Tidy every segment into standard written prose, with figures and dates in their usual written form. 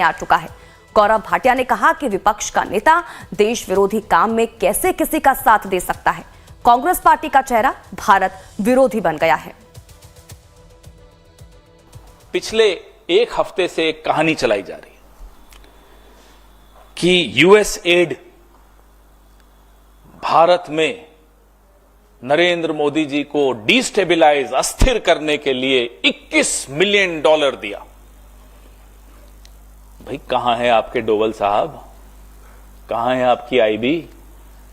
आ चुका है। गौरव भाटिया ने कहा कि विपक्ष का नेता देश विरोधी काम में कैसे किसी का साथ दे सकता है। कांग्रेस पार्टी का चेहरा भारत विरोधी बन गया है। पिछले एक हफ्ते से एक कहानी चलाई जा रही है कि यूएस एड भारत में नरेंद्र मोदी जी को डिस्टेबलाइज, अस्थिर करने के लिए $21 मिलियन दिया। भाई कहां है आपके डोवल साहब, कहां है आपकी आईबी,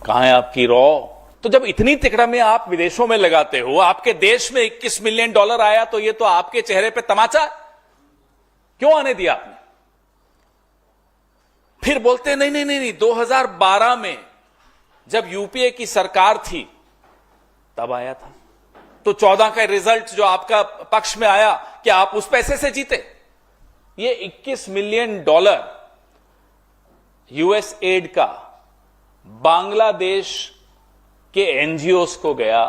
कहां है आपकी रॉ? तो जब इतनी तिकड़ा में आप विदेशों में लगाते हो, आपके देश में $21 मिलियन आया, तो ये तो आपके चेहरे पे तमाचा क्यों आने दिया आपने? फिर बोलते नहीं, 2012 में जब यूपीए की सरकार थी तब आया था। तो 14 का रिजल्ट जो आपका पक्ष में आया, क्या आप उस पैसे से जीते? ये $21 मिलियन यूएस एड का बांग्लादेश के एनजीओस को गया।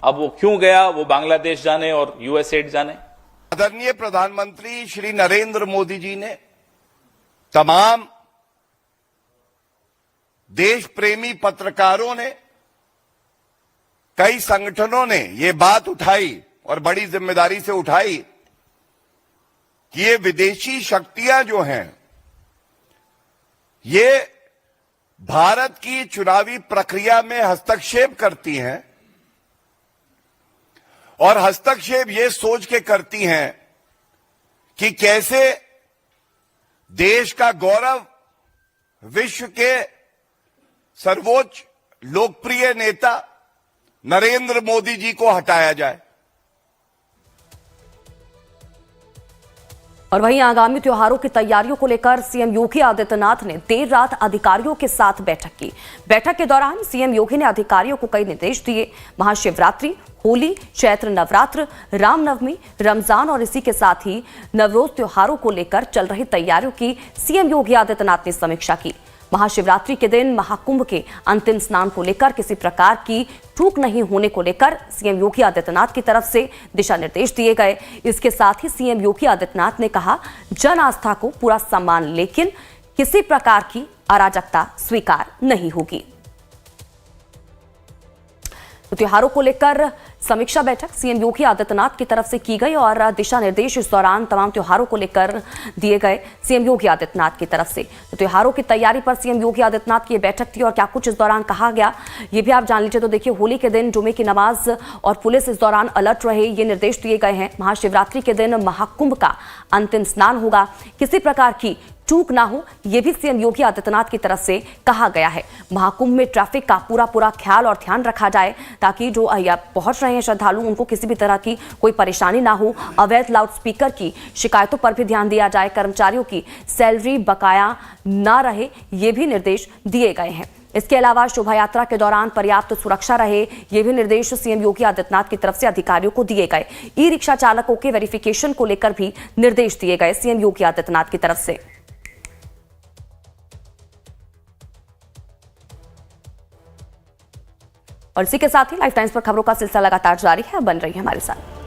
अब वो क्यों गया, वो बांग्लादेश जाने और यूएस एड जाने। आदरणीय प्रधानमंत्री श्री नरेंद्र मोदी जी ने, तमाम देश प्रेमी पत्रकारों ने, कई संगठनों ने ये बात उठाई और बड़ी जिम्मेदारी से उठाई कि ये विदेशी शक्तियां जो हैं, ये भारत की चुनावी प्रक्रिया में हस्तक्षेप करती हैं और हस्तक्षेप ये सोच के करती हैं कि कैसे देश का गौरव, विश्व के सर्वोच्च लोकप्रिय नेता नरेंद्र मोदी जी को हटाया जाए। और वहीं आगामी त्योहारों की तैयारियों को लेकर सीएम योगी आदित्यनाथ ने देर रात अधिकारियों के साथ बैठक की। बैठक के दौरान सीएम योगी ने अधिकारियों को कई निर्देश दिए। महाशिवरात्रि, होली, चैत्र नवरात्र, रामनवमी, रमजान और इसी के साथ ही नवरोज त्योहारों को लेकर चल रही तैयारियों की सीएम योगी आदित्यनाथ ने समीक्षा की। महाशिवरात्रि के दिन महाकुंभ के अंतिम स्नान को लेकर किसी प्रकार की चूक नहीं होने को लेकर सीएम योगी आदित्यनाथ की तरफ से दिशा निर्देश दिए गए। इसके साथ ही सीएम योगी आदित्यनाथ ने कहा, जन आस्था को पूरा सम्मान, लेकिन किसी प्रकार की अराजकता स्वीकार नहीं होगी। तो त्योहारों को लेकर समीक्षा बैठक सीएम योगी आदित्यनाथ की तरफ से की गई और दिशा निर्देश इस दौरान तमाम त्योहारों को लेकर दिए गए सीएम योगी आदित्यनाथ की तरफ से। तो त्योहारों की तैयारी पर सीएम योगी आदित्यनाथ की बैठक थी और क्या कुछ इस दौरान कहा गया, ये भी आप जान लीजिए। तो देखिए, होली के दिन जुमे की नमाज और पुलिस इस दौरान अलर्ट रहे, ये निर्देश दिए गए हैं। महाशिवरात्रि के दिन महाकुंभ का अंतिम स्नान होगा, किसी प्रकार की चूक ना हो, यह भी सीएम योगी आदित्यनाथ की तरफ से कहा गया है। महाकुंभ में ट्रैफिक का पूरा ख्याल और ध्यान रखा जाए ताकि जो पहुंच रहे हैं श्रद्धालु, उनको किसी भी तरह की कोई परेशानी ना हो। अवैध लाउडस्पीकर की शिकायतों पर भी ध्यान दिया जाए। कर्मचारियों की सैलरी बकाया ना रहे, ये भी निर्देश दिए गए हैं। इसके अलावा शोभा यात्रा के दौरान पर्याप्त सुरक्षा रहे, ये भी निर्देश सीएम योगी आदित्यनाथ की तरफ से अधिकारियों को दिए गए। ई रिक्शा चालकों के वेरिफिकेशन को लेकर भी निर्देश दिए गए सीएम योगी आदित्यनाथ की तरफ से। और इसी के साथ ही लाइफ टाइम्स पर खबरों का सिलसिला लगातार जारी है। बन रही है हमारे साथ।